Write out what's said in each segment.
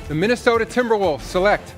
The Minnesota Timberwolves select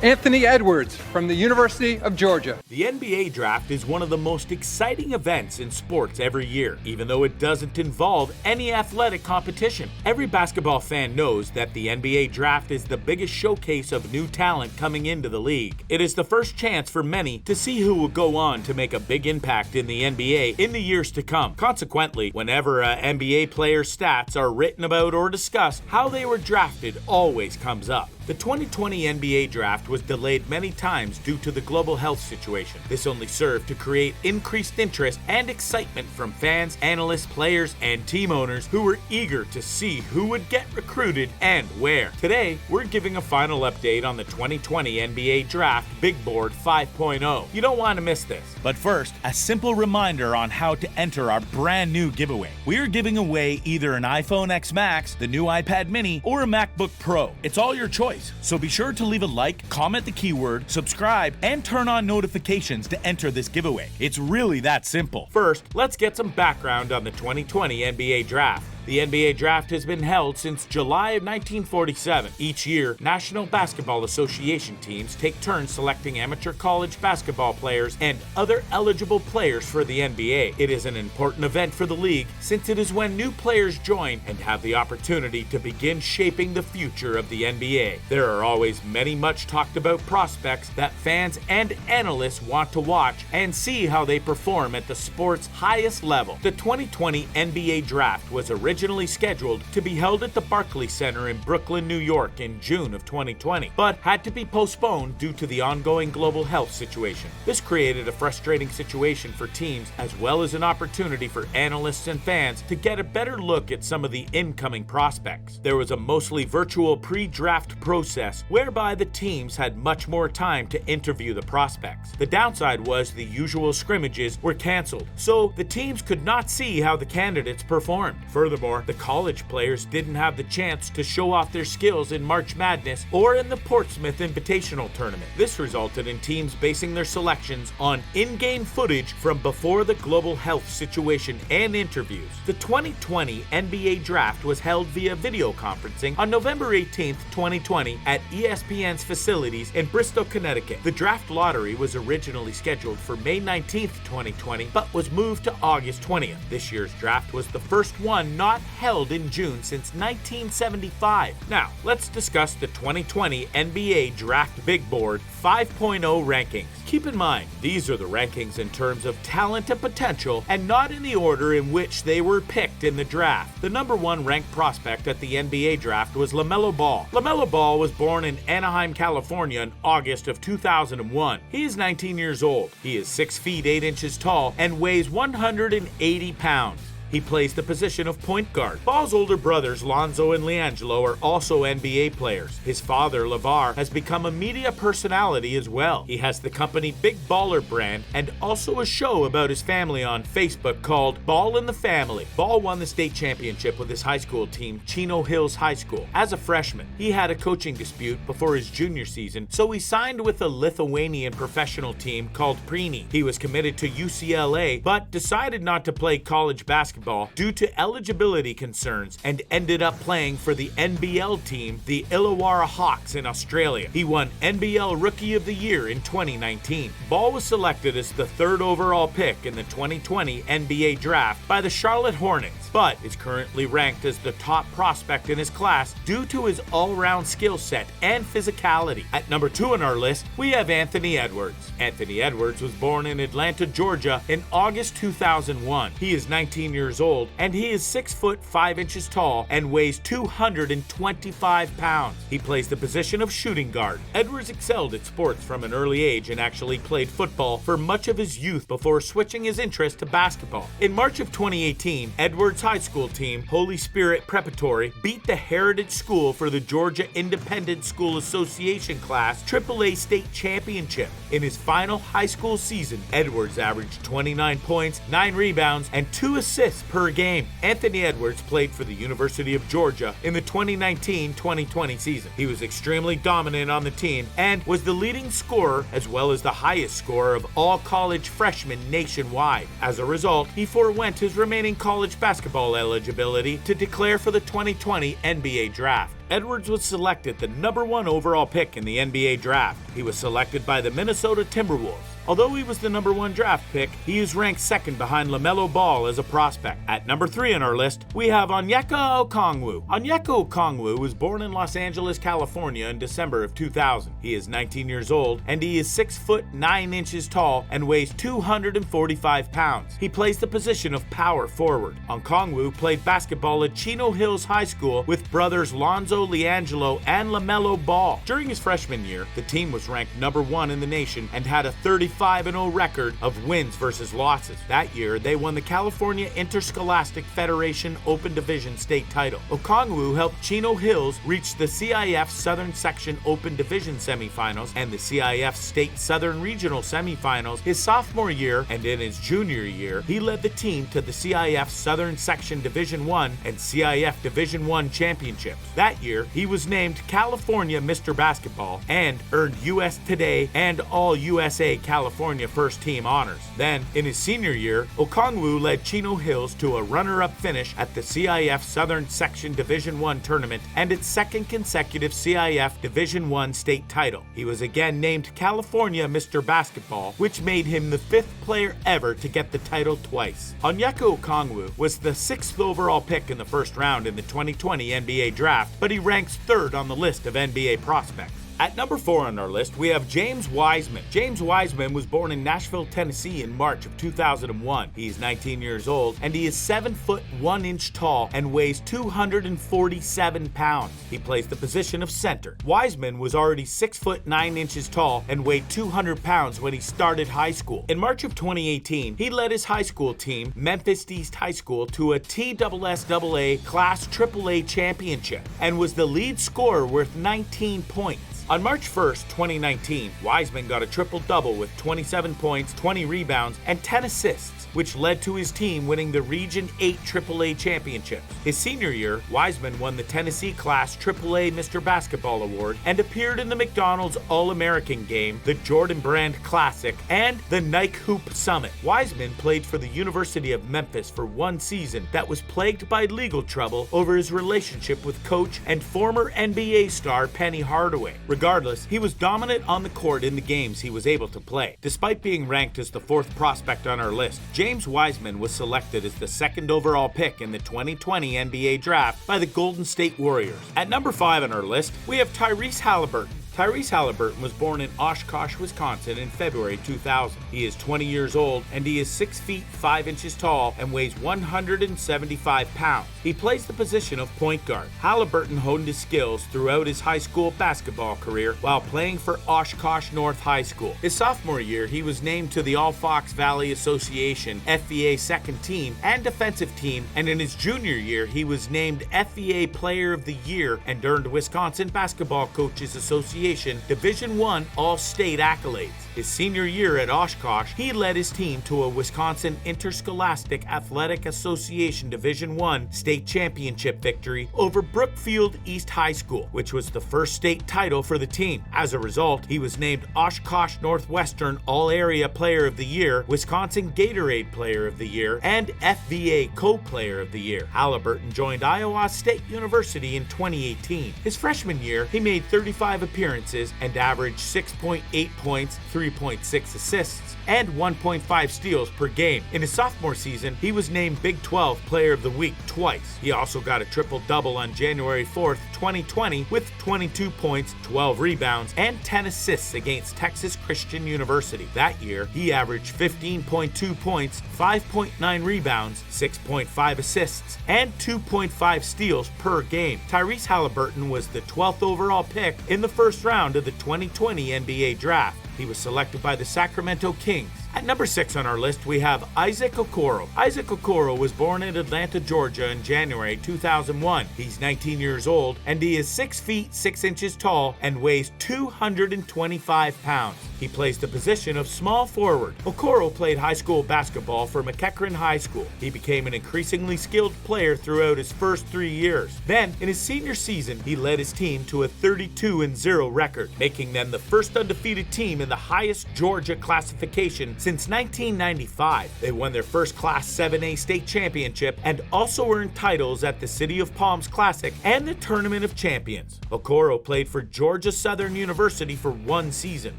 Anthony Edwards from the University of Georgia. The NBA draft is one of the most exciting events in sports every year, even though it doesn't involve any athletic competition. Every basketball fan knows that the NBA draft is the biggest showcase of new talent coming into the league. It is the first chance for many to see who will go on to make a big impact in the NBA in the years to come. Consequently, whenever an NBA player's stats are written about or discussed, how they were drafted always comes up. The 2020 NBA draft was delayed many times due to the global health situation. This only served to create increased interest and excitement from fans, analysts, players, and team owners who were eager to see who would get recruited and where. Today, we're giving a final update on the 2020 NBA Draft Big Board 5.0. You don't want to miss this. But first, a simple reminder on how to enter our brand new giveaway. We are giving away either an iPhone X Max, the new iPad mini, or a MacBook Pro. It's all your choice. So be sure to leave a like, comment the keyword, subscribe, and turn on notifications to enter this giveaway. It's really that simple. First, let's get some background on the 2020 NBA Draft. The NBA draft has been held since July of 1947. Each year, National Basketball Association teams take turns selecting amateur college basketball players and other eligible players for the NBA. It is an important event for the league since it is when new players join and have the opportunity to begin shaping the future of the NBA. There are always many much talked about prospects that fans and analysts want to watch and see how they perform at the sport's highest level. The 2020 NBA draft was originally scheduled to be held at the Barclays Center in Brooklyn, New York in June of 2020, but had to be postponed due to the ongoing global health situation. This created a frustrating situation for teams as well as an opportunity for analysts and fans to get a better look at some of the incoming prospects. There was a mostly virtual pre-draft process whereby the teams had much more time to interview the prospects. The downside was the usual scrimmages were canceled, so the teams could not see how the candidates performed. Furthermore, the college players didn't have the chance to show off their skills in March Madness or in the Portsmouth Invitational Tournament. This resulted in teams basing their selections on in-game footage from before the global health situation and interviews. The 2020 NBA Draft was held via video conferencing on November 18, 2020 at ESPN's facilities in Bristol, Connecticut. The draft lottery was originally scheduled for May 19, 2020, but was moved to August 20th. This year's draft was the first one not held in June since 1975. Now, let's discuss the 2020 NBA Draft Big Board 5.0 rankings. Keep in mind, these are the rankings in terms of talent and potential and not in the order in which they were picked in the draft. The number one ranked prospect at the NBA draft was LaMelo Ball. LaMelo Ball was born in Anaheim, California in August of 2001. He is 19 years old. He is 6 feet 8 inches tall and weighs 180 pounds. He plays the position of point guard. Ball's older brothers, Lonzo and LiAngelo, are also NBA players. His father, LeVar, has become a media personality as well. He has the company Big Baller brand and also a show about his family on Facebook called Ball in the Family. Ball won the state championship with his high school team, Chino Hills High School. As a freshman, he had a coaching dispute before his junior season, so he signed with a Lithuanian professional team called Prini. He was committed to UCLA, but decided not to play college basketball due to eligibility concerns and ended up playing for the NBL team, the Illawarra Hawks in Australia. He won NBL Rookie of the Year in 2019. Ball was selected as the third overall pick in the 2020 NBA draft by the Charlotte Hornets, but is currently ranked as the top prospect in his class due to his all-round skill set and physicality. At number 2 on our list, we have Anthony Edwards. Anthony Edwards was born in Atlanta, Georgia in August 2001. He is 19 years old and he is 6 foot 5 inches tall and weighs 225 pounds. He plays the position of shooting guard. Edwards excelled at sports from an early age and actually played football for much of his youth before switching his interest to basketball. In March of 2018, Edwards' high school team, Holy Spirit Preparatory, beat the Heritage School for the Georgia Independent School Association Class AAA State Championship. In his final high school season, Edwards averaged 29 points, 9 rebounds, and 2 assists per game. Anthony Edwards played for the University of Georgia in the 2019-2020 season. He was extremely dominant on the team and was the leading scorer as well as the highest scorer of all college freshmen nationwide. As a result, he forewent his remaining college basketball eligibility to declare for the 2020 NBA draft. Edwards was selected the #1 overall pick in the NBA draft. He was selected by the Minnesota Timberwolves. Although he was the #1 draft pick, he is ranked second behind LaMelo Ball as a prospect. At number 3 on our list, we have Onyeka Okungwu. Onyeka Okungwu was born in Los Angeles, California in December of 2000. He is 19 years old and he is 6 foot 9 inches tall and weighs 245 pounds. He plays the position of power forward. Okungwu played basketball at Chino Hills High School with brothers Lonzo Liangelo and LaMelo Ball. During his freshman year, the team was ranked #1 in the nation and had a 35-0 record of wins versus losses. That year, they won the California Interscholastic Federation Open Division state title. Okungwu helped Chino Hills reach the CIF Southern Section Open Division semifinals and the CIF State Southern Regional semifinals his sophomore year, and in his junior year, he led the team to the CIF Southern Section Division I and CIF Division I championships. That year, he was named California Mr. Basketball and earned US Today and All-USA California First Team honors. Then, in his senior year, Okungwu led Chino Hills to a runner-up finish at the CIF Southern Section Division I tournament and its second consecutive CIF Division I state title. He was again named California Mr. Basketball, which made him the 5th player ever to get the title twice. Onyeka Okungwu was the 6th overall pick in the first round in the 2020 NBA draft, but he ranks 3rd on the list of NBA prospects. At number 4 on our list, we have James Wiseman. James Wiseman was born in Nashville, Tennessee in March of 2001. He is 19 years old and he is 7 foot 1 inch tall and weighs 247 pounds. He plays the position of center. Wiseman was already 6 foot 9 inches tall and weighed 200 pounds when he started high school. In March of 2018, he led his high school team, Memphis East High School, to a TSSAA Class AAA championship and was the lead scorer with 19 points. On March 1st, 2019, Wiseman got a triple-double with 27 points, 20 rebounds, and 10 assists, which led to his team winning the Region 8 AAA championships. His senior year, Wiseman won the Tennessee Class AAA Mr. Basketball Award and appeared in the McDonald's All-American Game, the Jordan Brand Classic, and the Nike Hoop Summit. Wiseman played for the University of Memphis for one season that was plagued by legal trouble over his relationship with coach and former NBA star Penny Hardaway. Regardless, he was dominant on the court in the games he was able to play. Despite being ranked as the 4th prospect on our list, James Wiseman was selected as the 2nd overall pick in the 2020 NBA draft by the Golden State Warriors. At number 5 on our list, we have Tyrese Haliburton. Tyrese Haliburton was born in Oshkosh, Wisconsin in February 2000. He is 20 years old and he is 6 feet 5 inches tall and weighs 175 pounds. He plays the position of point guard. Haliburton honed his skills throughout his high school basketball career while playing for Oshkosh North High School. His sophomore year, he was named to the All-Fox Valley Association FVA second team and defensive team, and in his junior year, he was named FVA Player of the Year and earned Wisconsin Basketball Coaches Association Division I All-State accolades. His senior year at Oshkosh, he led his team to a Wisconsin Interscholastic Athletic Association Division I state championship victory over Brookfield East High School, which was the first state title for the team. As a result, he was named Oshkosh Northwestern All-Area Player of the Year, Wisconsin Gatorade Player of the Year, and FVA Co-Player of the Year. Haliburton joined Iowa State University in 2018. His freshman year, he made 35 appearances and averaged 6.8 points, 3.6 assists, and 1.5 steals per game. In his sophomore season, he was named Big 12 Player of the Week twice. He also got a triple-double on January 4th, 2020 with 22 points, 12 rebounds, and 10 assists against Texas Christian University. That year, he averaged 15.2 points, 5.9 rebounds, 6.5 assists, and 2.5 steals per game. Tyrese Haliburton was the 12th overall pick in the first round of the 2020 NBA draft. He was selected by the Sacramento Kings. At number 6 on our list, we have Isaac Okoro. Isaac Okoro was born in Atlanta, Georgia in January 2001. He's 19 years old and he is 6 feet 6 inches tall and weighs 225 pounds. He plays the position of small forward. Okoro played high school basketball for McEachern High School. He became an increasingly skilled player throughout his first 3 years. Then, in his senior season, he led his team to a 32-0 record, making them the first undefeated team in in the highest Georgia classification since 1995. They won their first Class 7A state championship and also earned titles at the City of Palms Classic and the Tournament of Champions. Okoro played for Georgia Southern University for one season.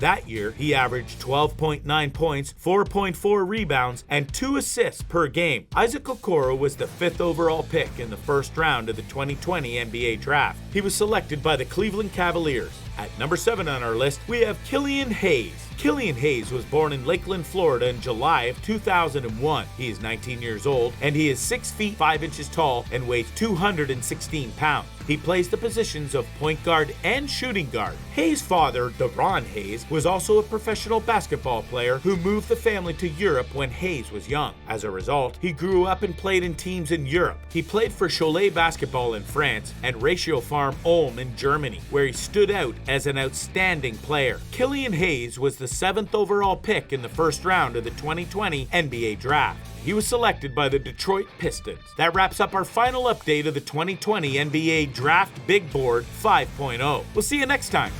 That year, he averaged 12.9 points, 4.4 rebounds, and 2 assists per game. Isaac Okoro was the 5th overall pick in the first round of the 2020 NBA Draft. He was selected by the Cleveland Cavaliers. At number 7 on our list, we have Killian Hayes. Killian Hayes was born in Lakeland, Florida in July of 2001. He is 19 years old, and he is 6 feet 5 inches tall and weighs 216 pounds. He plays the positions of point guard and shooting guard. Hayes' father, Lebron Hayes, was also a professional basketball player who moved the family to Europe when Hayes was young. As a result, he grew up and played in teams in Europe. He played for Cholet Basketball in France and Ratio Farm Ulm in Germany, where he stood out as an outstanding player. Killian Hayes was the 7th overall pick in the first round of the 2020 NBA Draft. He was selected by the Detroit Pistons. That wraps up our final update of the 2020 NBA Draft Big Board 5.0. We'll see you next time.